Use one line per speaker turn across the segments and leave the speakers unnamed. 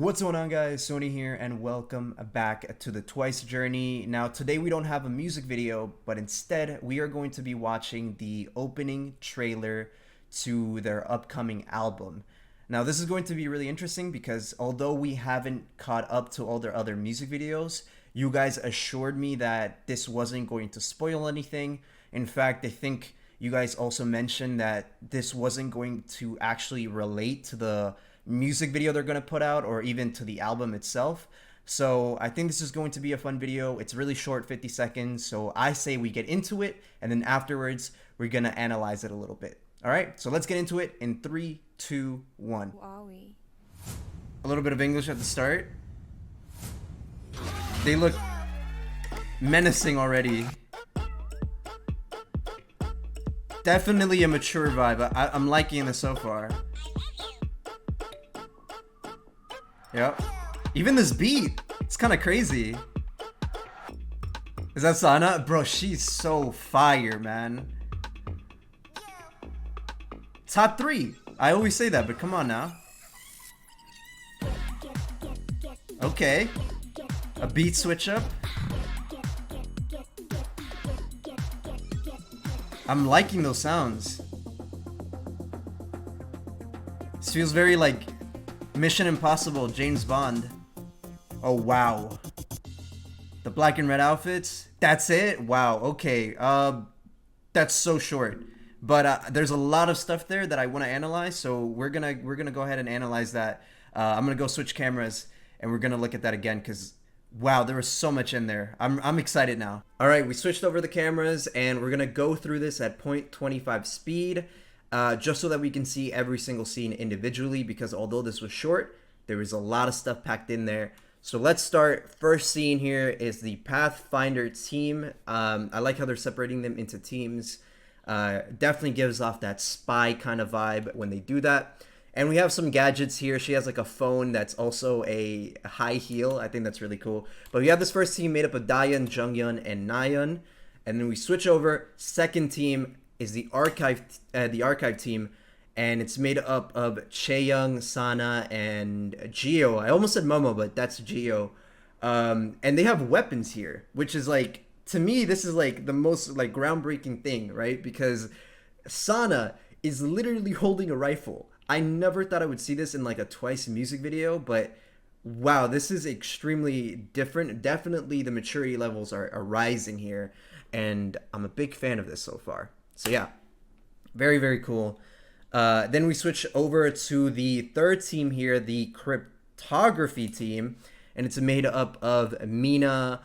What's going on, guys? Sohnee here, and welcome back to the Twice Journey. Now, today we don't have a music video, but instead we are going to be watching the opening trailer to their upcoming album. Now, this is going to be really interesting because although we haven't caught up to all their other music videos, you guys assured me that this wasn't going to spoil anything. In fact, I think you guys also mentioned that this wasn't going to actually relate to the music video they're going to put out or even to the album itself. So I think this is going to be a fun video. It's really short, 50 seconds. So I say we get into it, and then afterwards we're going to analyze it a little bit. All right, so let's get into it in 3, 2, 1.
Who are we?
A little bit of English at the start. They look menacing already. Definitely a mature vibe. I'm liking this so far. Yep. Even this beat, it's kind of crazy. Is that Sana? Bro, she's so fire, man. Top 3. I always say that, but come on now. Okay. A beat switch up. I'm liking those sounds. This feels very like Mission Impossible, James Bond. Oh, wow. The black and red outfits. That's it? Wow, okay. That's so short. But there's a lot of stuff there that I want to analyze, so we're gonna go ahead and analyze that. I'm gonna go switch cameras, and we're gonna look at that again, because wow, there was so much in there. I'm excited now. All right, we switched over the cameras, and we're gonna go through this at 0.25 speed. Just so that we can see every single scene individually, because although this was short, there was a lot of stuff packed in there. So let's start. First scene here is the Pathfinder team. I like how they're separating them into teams. Definitely gives off that spy kind of vibe when they do that. And we have some gadgets here. She has like a phone that's also a high heel. I think that's really cool. But we have this first team made up of Daeyeon, Jungyeon, and Nayeon. And then we switch over. Second team is the archive team, and it's made up of Chaeyoung, Sana, and Gio. I almost said Momo, but that's Gio. And they have weapons here, which is like, to me, this is like the most like groundbreaking thing, right? Because Sana is literally holding a rifle. I never thought I would see this in like a Twice music video, but wow, this is extremely different. Definitely the maturity levels are rising here, and I'm a big fan of this so far. So yeah, very, very cool. Then we switch over to the third team here, the cryptography team, and it's made up of Mina,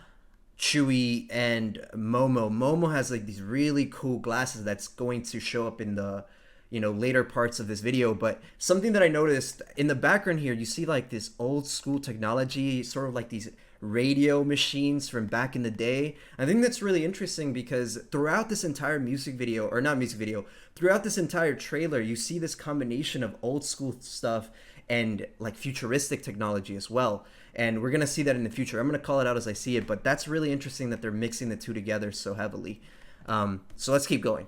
Chewy, and Momo. Momo has like these really cool glasses that's going to show up in the later parts of this video. But something that I noticed in the background here, you see like this old school technology, sort of like these radio machines from back in the day. I think that's really interesting because throughout this entire music video, or not music video, throughout this entire trailer, you see this combination of old school stuff and like futuristic technology as well. And we're gonna see that in the future. I'm gonna call it out as I see it, but that's really interesting that they're mixing the two together so heavily. So let's keep going.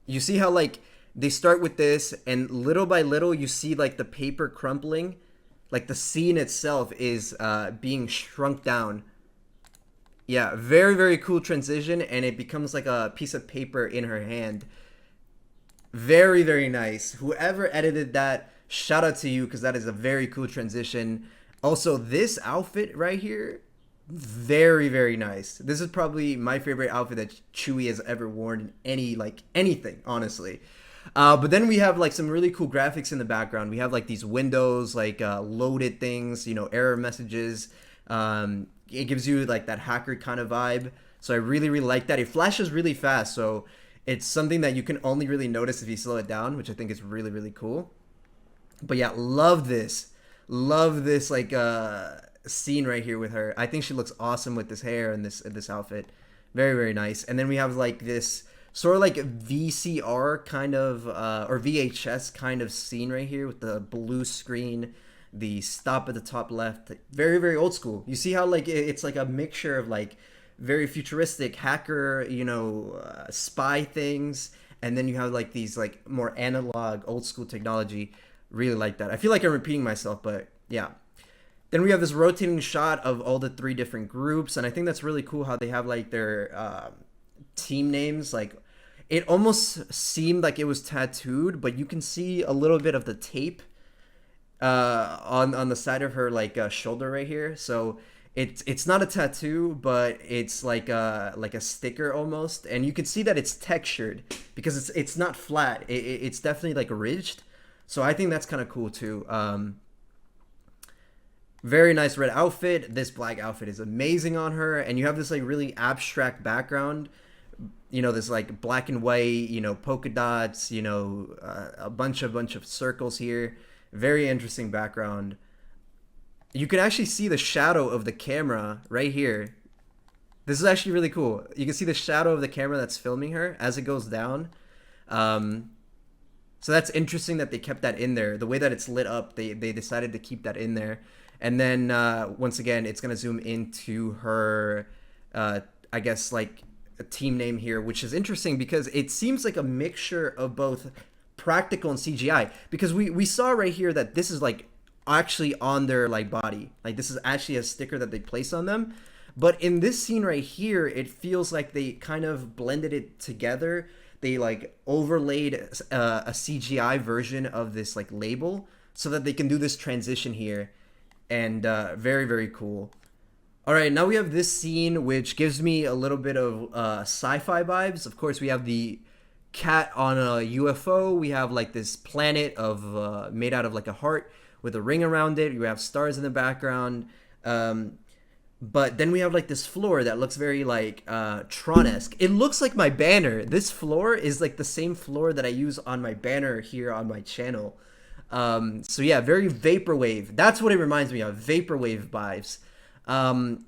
You see how like they start with this, and little by little you see like the paper crumpling. Like the scene itself is being shrunk down. Yeah, very, very cool transition, and it becomes like a piece of paper in her hand. Very, very nice. Whoever edited that, shout out to you, because that is a very cool transition. Also, this outfit right here, very, very nice. This is probably my favorite outfit that Chewy has ever worn in anything, honestly. But then we have like some really cool graphics in the background. We have like these windows, like loaded things, error messages. It gives you like that hacker kind of vibe. So I really, really like that. It flashes really fast, so it's something that you can only really notice if you slow it down, which I think is really, really cool. But yeah, love this like scene right here with her. I think she looks awesome with this hair and this outfit. Very, very nice. And then we have like this sort of like VCR kind of or VHS kind of scene right here with the blue screen, the stop at the top left. Very, very old school. You see how like it's like a mixture of like very futuristic hacker, spy things, and then you have like these like more analog old school technology. Really like that. I feel like I'm repeating myself, but yeah. Then we have this rotating shot of all the three different groups, and I think that's really cool how they have like their team names. Like, it almost seemed like it was tattooed, but you can see a little bit of the tape on the side of her like shoulder right here. So it's not a tattoo, but it's like a sticker almost, and you can see that it's textured because it's not flat. It's definitely like ridged. So I think that's kind of cool too. Very nice red outfit. This black outfit is amazing on her, and you have this like really abstract background. You know, this like black and white, you know, polka dots, you know, a bunch of circles here. Very interesting background. You can actually see the shadow of the camera right here. This is actually really cool. You can see the shadow of the camera that's filming her as it goes down. So that's interesting that they kept that in there. The way that it's lit up, they decided to keep that in there. And then once again, it's gonna zoom into her, I guess like a team name here, which is interesting because it seems like a mixture of both practical and CGI. Because we saw right here that this is like actually on their like body, like this is actually a sticker that they place on them. But in this scene right here, it feels like they kind of blended it together. They like overlaid a CGI version of this like label so that they can do this transition here. And very, very cool. All right, now we have this scene, which gives me a little bit of sci-fi vibes. Of course, we have the cat on a UFO. We have like this planet of made out of like a heart with a ring around it. We have stars in the background. But then we have like this floor that looks very like Tron-esque. It looks like my banner. This floor is like the same floor that I use on my banner here on my channel. So yeah, very vaporwave. That's what it reminds me of, vaporwave vibes.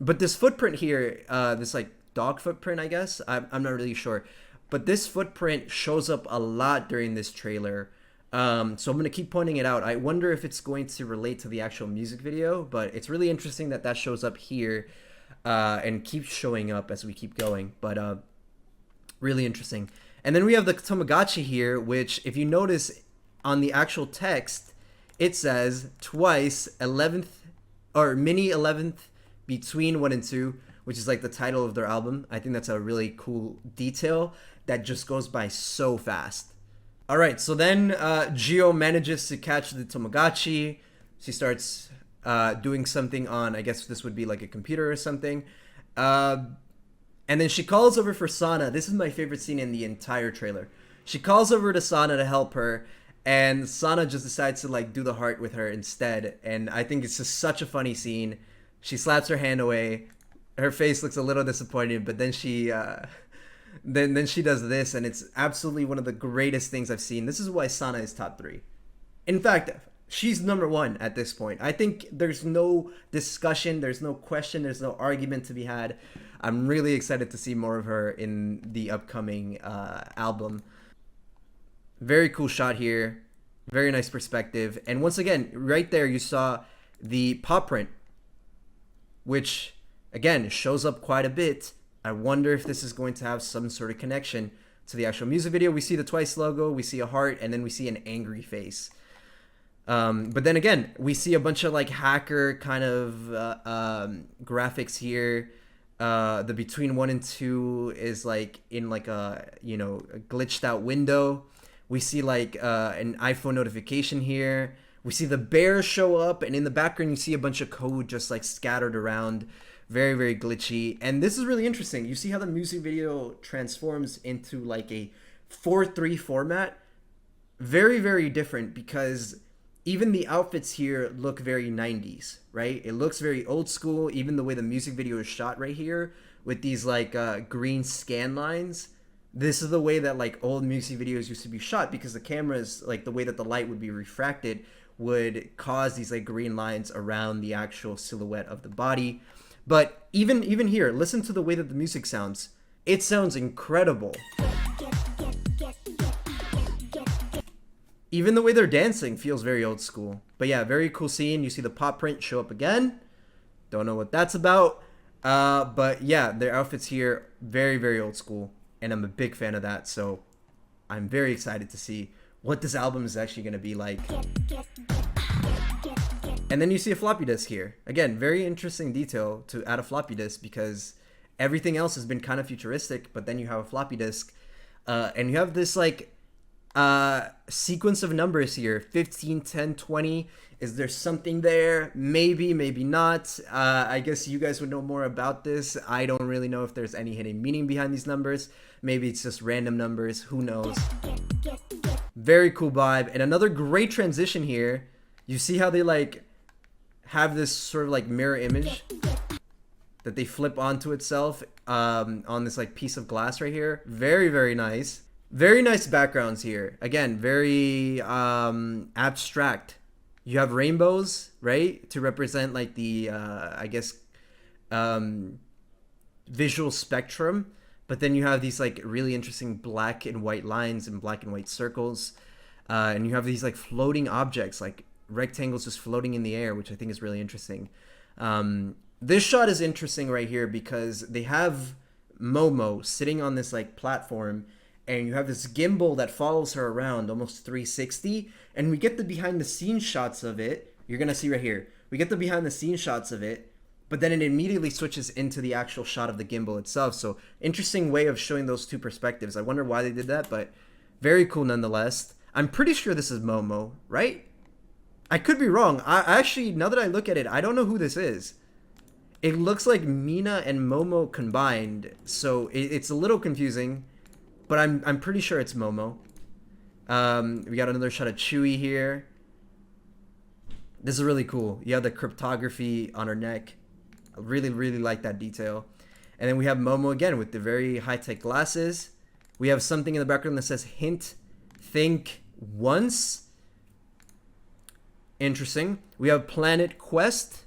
But this footprint here, this like dog footprint, I guess, I'm not really sure, but this footprint shows up a lot during this trailer. So I'm gonna keep pointing it out. I wonder if it's going to relate to the actual music video, but it's really interesting that that shows up here, and keeps showing up as we keep going. But really interesting. And then we have the Tamagotchi here, which if you notice, on the actual text, it says twice 11th or mini 11th between 1 and 2, which is like the title of their album. I think that's a really cool detail that just goes by so fast. All right, so then Gio manages to catch the Tamagotchi. She starts doing something on, I guess this would be like a computer or something. And then she calls over for Sana. This is my favorite scene in the entire trailer. She calls over to Sana to help her, and Sana just decides to like do the heart with her instead. And I think it's just such a funny scene. She slaps her hand away. Her face looks a little disappointed, but then she then she does this, and it's absolutely one of the greatest things I've seen. This is why Sana is top 3. In fact, she's number 1 at this point. I think there's no discussion, there's no question, there's no argument to be had. I'm really excited to see more of her in the upcoming album. Very cool shot here. Very nice perspective. And once again, right there you saw the paw print, which again shows up quite a bit. I wonder if this is going to have some sort of connection to the actual music video. We see the Twice logo, we see a heart, and then we see an angry face. But then again, we see a bunch of like hacker kind of graphics here. The between 1 and 2 is like in like a, you know, a glitched out window. We see like an iPhone notification here. We see the bear show up, and in the background you see a bunch of code just like scattered around. Very, very glitchy. And this is really interesting. You see how the music video transforms into like a 4:3 format. Very, very different, because even the outfits here look very 90s, right? It looks very old school. Even the way the music video is shot right here with these like green scan lines. This is the way that like old music videos used to be shot, because the cameras, like the way that the light would be refracted, would cause these like green lines around the actual silhouette of the body. But even here, listen to the way that the music sounds. It sounds incredible. Even the way they're dancing feels very old school. But yeah, very cool scene. You see the pop print show up again. Don't know what that's about. But yeah, their outfits here, very, very old school. And I'm a big fan of that. So I'm very excited to see what this album is actually going to be like. And then you see a floppy disk here. Again, very interesting detail to add a floppy disk because everything else has been kind of futuristic, but then you have a floppy disk. And you have this like sequence of numbers here, 15, 10, 20. Is there something there? Maybe, maybe not. I guess you guys would know more about this. I don't really know if there's any hidden meaning behind these numbers. Maybe it's just random numbers. Who knows? Very cool vibe. And another great transition here. You see how they like have this sort of like mirror image that they flip onto itself on this like piece of glass right here. Very, very nice. Very nice backgrounds here. Again, very abstract. You have rainbows, right? To represent like the, I guess, visual spectrum. But then you have these like really interesting black and white lines and black and white circles. And you have these like floating objects, like rectangles just floating in the air, which I think is really interesting. This shot is interesting right here because they have Momo sitting on this like platform, and you have this gimbal that follows her around almost 360, and we get the behind the scenes shots of it. You're gonna see right here. We get the behind the scenes shots of it, but then it immediately switches into the actual shot of the gimbal itself. So interesting way of showing those two perspectives. I wonder why they did that, but very cool nonetheless. I'm pretty sure this is Momo, right? I could be wrong. I actually, now that I look at it, I don't know who this is. It looks like Mina and Momo combined, so it's a little confusing, but I'm pretty sure it's Momo. We got another shot of Chewie here. This is really cool. You have the cryptography on her neck. I really, really like that detail. And then we have Momo again with the very high-tech glasses. We have something in the background that says hint, think once. Interesting. We have Planet Quest.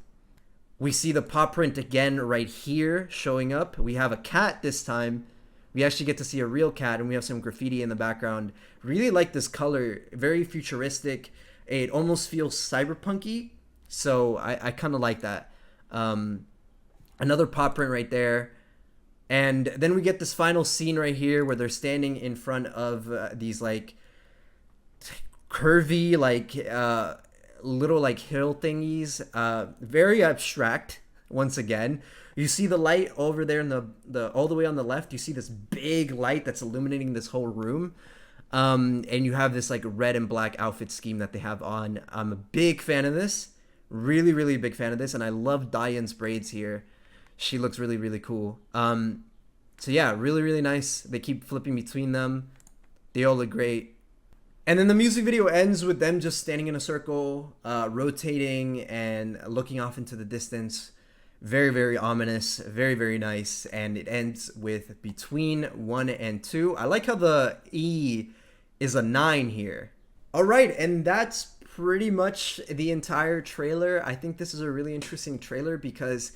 We see the paw print again right here showing up. We have a cat this time. We actually get to see a real cat, and we have some graffiti in the background. Really like this color. Very futuristic. It almost feels cyberpunky. So I kind of like that. Another paw print right there. And then we get this final scene right here where they're standing in front of these like curvy like little like hill thingies. Very abstract once again. You see the light over there in the all the way on the left. You see this big light that's illuminating this whole room. And you have this like red and black outfit scheme that they have on. I'm a big fan of this. Really, really big fan of this. And I love Diane's braids here. She looks really, really cool. So yeah, really, really nice. They keep flipping between them. They all look great. And then the music video ends with them just standing in a circle, rotating and looking off into the distance. Very, very ominous. Very, very nice. And it ends with between 1 and 2. I like how the E is a 9 here. All right, and that's pretty much the entire trailer. I think this is a really interesting trailer because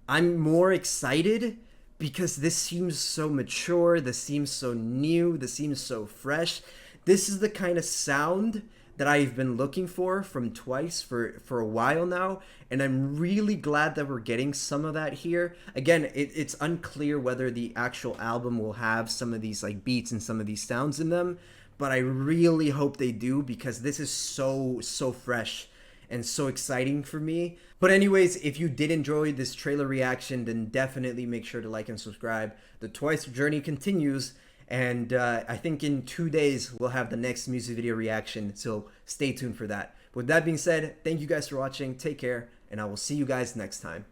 I'm more excited because this seems so mature. This seems so new. This seems so fresh. This is the kind of sound that I've been looking for from Twice for a while now, and I'm really glad that we're getting some of that here. Again, it's unclear whether the actual album will have some of these like beats and some of these sounds in them, but I really hope they do because this is so fresh and so exciting for me. But anyways, if you did enjoy this trailer reaction, then definitely make sure to like and subscribe. The Twice journey continues. And I think in 2 days, we'll have the next music video reaction. So stay tuned for that. With that being said, thank you guys for watching. Take care. And I will see you guys next time.